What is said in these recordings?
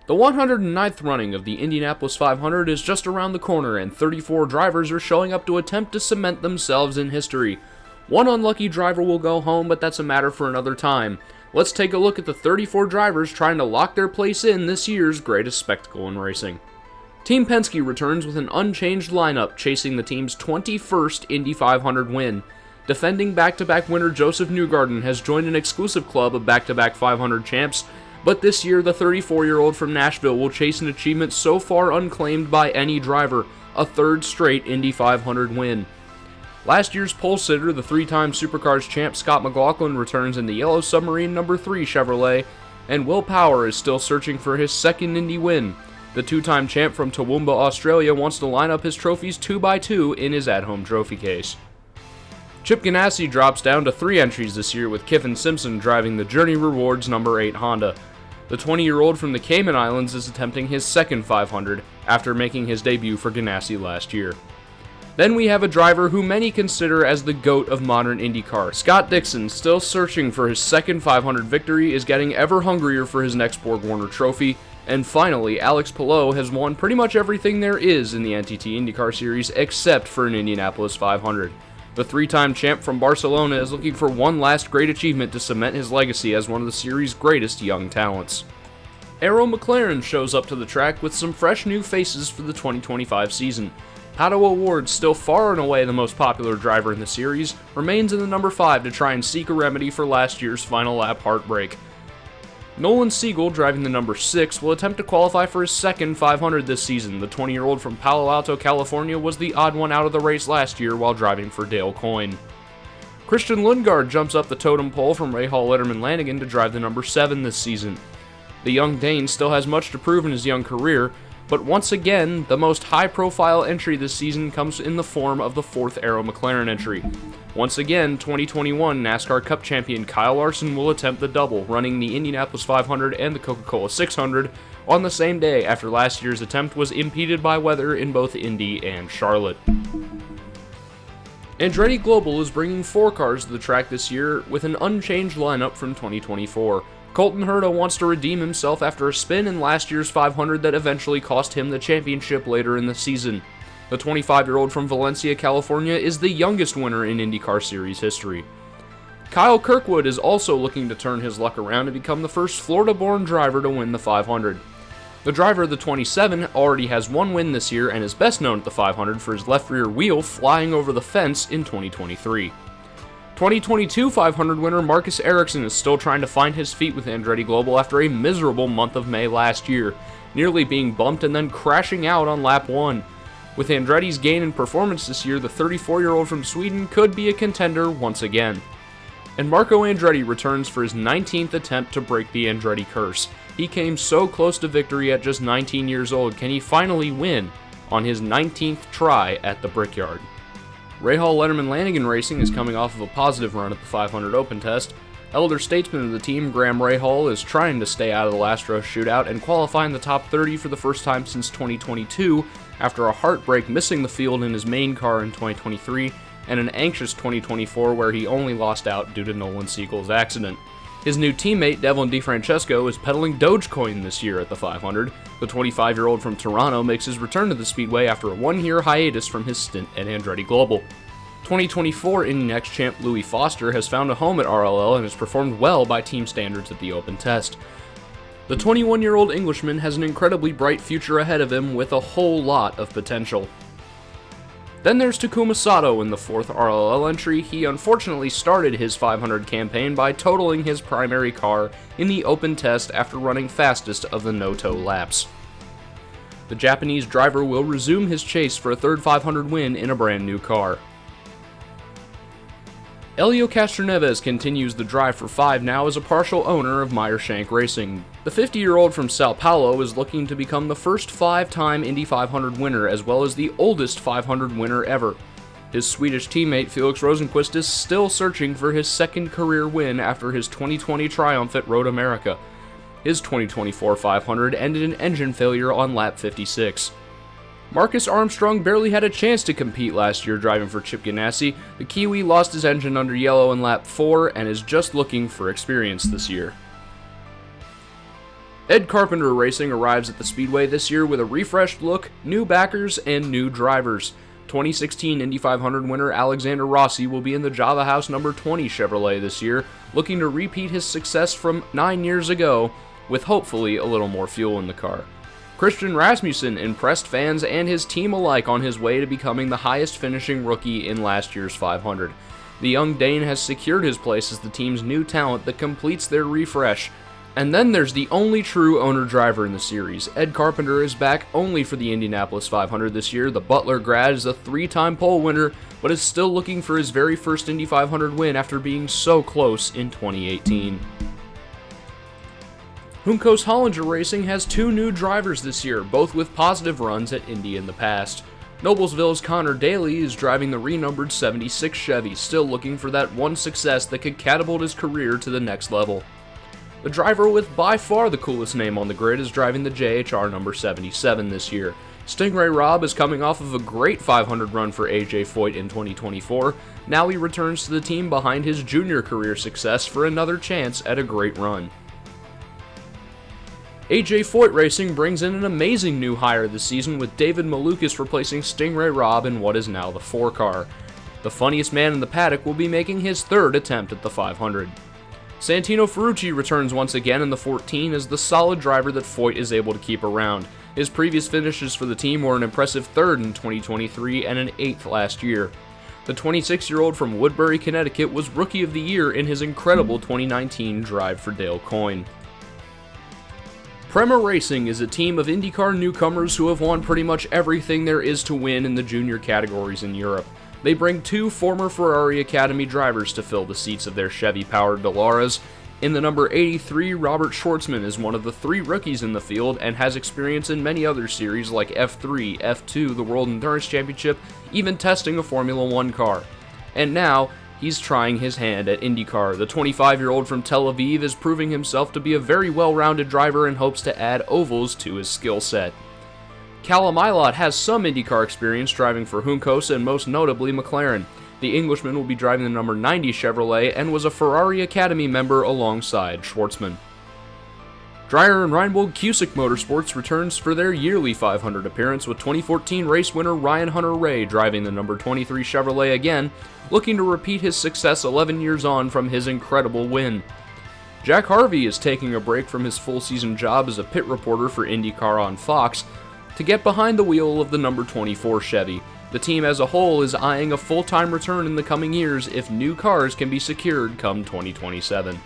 The 109th running of the Indianapolis 500 is just around the corner, and 34 drivers are showing up to attempt to cement themselves in history. One unlucky driver will go home, but that's a matter for another time. Let's take a look at the 34 drivers trying to lock their place in this year's greatest spectacle in racing. Team Penske returns with an unchanged lineup, chasing the team's 21st Indy 500 win. Defending back-to-back winner Joseph Newgarden has joined an exclusive club of back-to-back 500 champs, but this year the 34-year-old from Nashville will chase an achievement so far unclaimed by any driver, a third straight Indy 500 win. Last year's pole sitter, the three-time Supercars champ Scott McLaughlin, returns in the Yellow Submarine No. 3 Chevrolet, and Will Power is still searching for his second Indy win. The two-time champ from Toowoomba, Australia, wants to line up his trophies 2x2 in his at-home trophy case. Chip Ganassi drops down to 3 entries this year, with Kyffin Simpson driving the Journey Rewards No. 8 Honda. The 20-year-old from the Cayman Islands is attempting his second 500 after making his debut for Ganassi last year. Then we have a driver who many consider as the GOAT of modern IndyCar. Scott Dixon, still searching for his second 500 victory, is getting ever hungrier for his next Borg-Warner trophy. And finally, Alex Palou has won pretty much everything there is in the NTT IndyCar Series except for an Indianapolis 500. The three-time champ from Barcelona is looking for one last great achievement to cement his legacy as one of the series' greatest young talents. Arrow McLaren shows up to the track with some fresh new faces for the 2025 season. Pato O'Ward, still far and away the most popular driver in the series, remains in the number 5 to try and seek a remedy for last year's final lap heartbreak. Nolan Siegel, driving the number 6, will attempt to qualify for his second 500 this season. The 20-year-old from Palo Alto, California, was the odd one out of the race last year while driving for Dale Coyne. Christian Lundgaard jumps up the totem pole from Rahal Letterman-Lanigan to drive the number 7 this season. The young Dane still has much to prove in his young career, but once again, the most high-profile entry this season comes in the form of the 4th Arrow McLaren entry. Once again, 2021 NASCAR Cup champion Kyle Larson will attempt the double, running the Indianapolis 500 and the Coca-Cola 600 on the same day after last year's attempt was impeded by weather in both Indy and Charlotte. Andretti Global is bringing 4 cars to the track this year with an unchanged lineup from 2024. Colton Herta wants to redeem himself after a spin in last year's 500 that eventually cost him the championship later in the season. The 25-year-old from Valencia, California, is the youngest winner in IndyCar Series history. Kyle Kirkwood is also looking to turn his luck around and become the first Florida-born driver to win the 500. The driver of the 27 already has 1 win this year and is best known at the 500 for his left rear wheel flying over the fence in 2023. 2022 500 winner Marcus Ericsson is still trying to find his feet with Andretti Global after a miserable month of May last year, nearly being bumped and then crashing out on lap 1. With Andretti's gain in performance this year, the 34-year-old from Sweden could be a contender once again. And Marco Andretti returns for his 19th attempt to break the Andretti curse. He came so close to victory at just 19 years old. Can he finally win on his 19th try at the Brickyard? Rahal Letterman-Lanigan Racing is coming off of a positive run at the 500 Open Test. Elder statesman of the team, Graham Rahal, is trying to stay out of the last row shootout and qualify in the top 30 for the first time since 2022 after a heartbreak missing the field in his main car in 2023 and an anxious 2024 where he only lost out due to Nolan Siegel's accident. His new teammate, Devlin DeFrancesco, is peddling Dogecoin this year at the 500. The 25-year-old from Toronto makes his return to the Speedway after a 1-year hiatus from his stint at Andretti Global. 2024 Indy Next champ Louis Foster has found a home at RLL and has performed well by team standards at the Open Test. The 21-year-old Englishman has an incredibly bright future ahead of him with a whole lot of potential. Then there's Takuma Sato in the 4th RLL entry. He unfortunately started his 500 campaign by totaling his primary car in the Open Test after running fastest of the no-toe laps. The Japanese driver will resume his chase for a third 500 win in a brand new car. Helio Castroneves continues the drive for 5 now as a partial owner of Meyer Shank Racing. The 50-year-old from Sao Paulo is looking to become the first 5-time Indy 500 winner as well as the oldest 500 winner ever. His Swedish teammate Felix Rosenqvist is still searching for his second career win after his 2020 triumph at Road America. His 2024 500 ended in engine failure on lap 56. Marcus Armstrong barely had a chance to compete last year driving for Chip Ganassi. The Kiwi lost his engine under yellow in lap 4 and is just looking for experience this year. Ed Carpenter Racing arrives at the Speedway this year with a refreshed look, new backers, and new drivers. 2016 Indy 500 winner Alexander Rossi will be in the Java House number 20 Chevrolet this year, looking to repeat his success from 9 years ago, with hopefully a little more fuel in the car. Christian Rasmussen impressed fans and his team alike on his way to becoming the highest finishing rookie in last year's 500. The young Dane has secured his place as the team's new talent that completes their refresh. And then there's the only true owner-driver in the series. Ed Carpenter is back only for the Indianapolis 500 this year. The Butler grad is a 3-time pole winner, but is still looking for his very first Indy 500 win after being so close in 2018. Juncos Hollinger Racing has 2 new drivers this year, both with positive runs at Indy in the past. Noblesville's Connor Daly is driving the renumbered 76 Chevy, still looking for that one success that could catapult his career to the next level. The driver with by far the coolest name on the grid is driving the JHR number 77 this year. Stingray Robb is coming off of a great 500 run for AJ Foyt in 2024. Now he returns to the team behind his junior career success for another chance at a great run. AJ Foyt Racing brings in an amazing new hire this season with David Malukas replacing Stingray Robb in what is now the 4 car. The funniest man in the paddock will be making his 3rd attempt at the 500. Santino Ferrucci returns once again in the 14 as the solid driver that Foyt is able to keep around. His previous finishes for the team were an impressive 3rd in 2023 and an 8th last year. The 26-year-old from Woodbury, Connecticut was Rookie of the Year in his incredible 2019 drive for Dale Coyne. Prema Racing is a team of IndyCar newcomers who have won pretty much everything there is to win in the junior categories in Europe. They bring 2 former Ferrari Academy drivers to fill the seats of their Chevy-powered Delaras. In the number 83, Robert Schwartzman is one of the 3 rookies in the field and has experience in many other series like F3, F2, the World Endurance Championship, even testing a Formula 1 car. And now, he's trying his hand at IndyCar. The 25-year-old from Tel Aviv is proving himself to be a very well-rounded driver and hopes to add ovals to his skill set. Callum Ilott has some IndyCar experience driving for Juncos and most notably McLaren. The Englishman will be driving the number 90 Chevrolet and was a Ferrari Academy member alongside Schwartzman. Dreyer and Reinbold Cusick Motorsports returns for their yearly 500 appearance with 2014 race winner Ryan Hunter-Reay driving the number 23 Chevrolet again, looking to repeat his success 11 years on from his incredible win. Jack Harvey is taking a break from his full-season job as a pit reporter for IndyCar on Fox to get behind the wheel of the number 24 Chevy. The team as a whole is eyeing a full-time return in the coming years if new cars can be secured come 2027.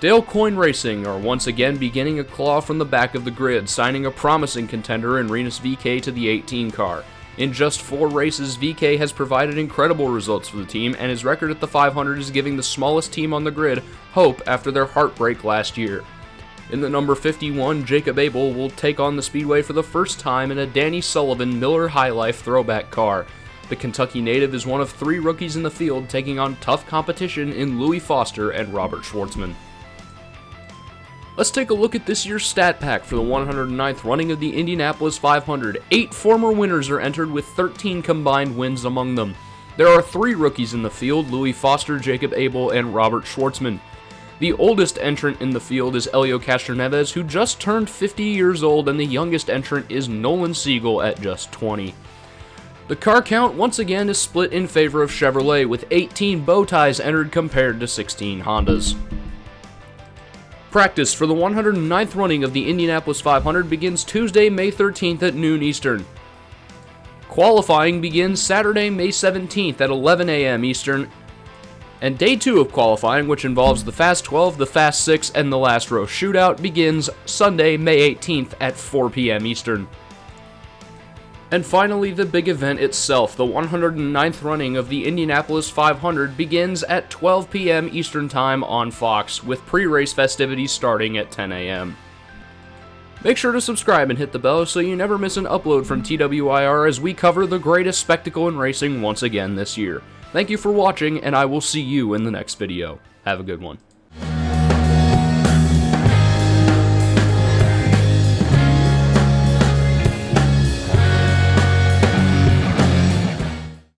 Dale Coyne Racing are once again beginning a claw from the back of the grid, signing a promising contender in Rinus VeeKay to the 18 car. In just 4 races, VeeKay has provided incredible results for the team, and his record at the 500 is giving the smallest team on the grid hope after their heartbreak last year. In the number 51, Jacob Abel will take on the Speedway for the first time in a Danny Sullivan Miller High Life throwback car. The Kentucky native is one of 3 rookies in the field taking on tough competition in Louis Foster and Robert Schwartzman. Let's take a look at this year's stat pack for the 109th running of the Indianapolis 500. 8 former winners are entered with 13 combined wins among them. There are 3 rookies in the field, Louis Foster, Jacob Abel, and Robert Schwartzman. The oldest entrant in the field is Helio Castroneves, who just turned 50 years old, and the youngest entrant is Nolan Siegel at just 20. The car count once again is split in favor of Chevrolet, with 18 bow ties entered compared to 16 Hondas. Practice for the 109th running of the Indianapolis 500 begins Tuesday, May 13th at noon Eastern. Qualifying begins Saturday, May 17th at 11 a.m. Eastern. And Day 2 of qualifying, which involves the Fast 12, the Fast 6, and the Last Row Shootout, begins Sunday, May 18th at 4 p.m. Eastern. And finally, the big event itself, the 109th running of the Indianapolis 500, begins at 12 p.m. Eastern Time on Fox, with pre-race festivities starting at 10 a.m. Make sure to subscribe and hit the bell so you never miss an upload from TWIR as we cover the greatest spectacle in racing once again this year. Thank you for watching, and I will see you in the next video. Have a good one.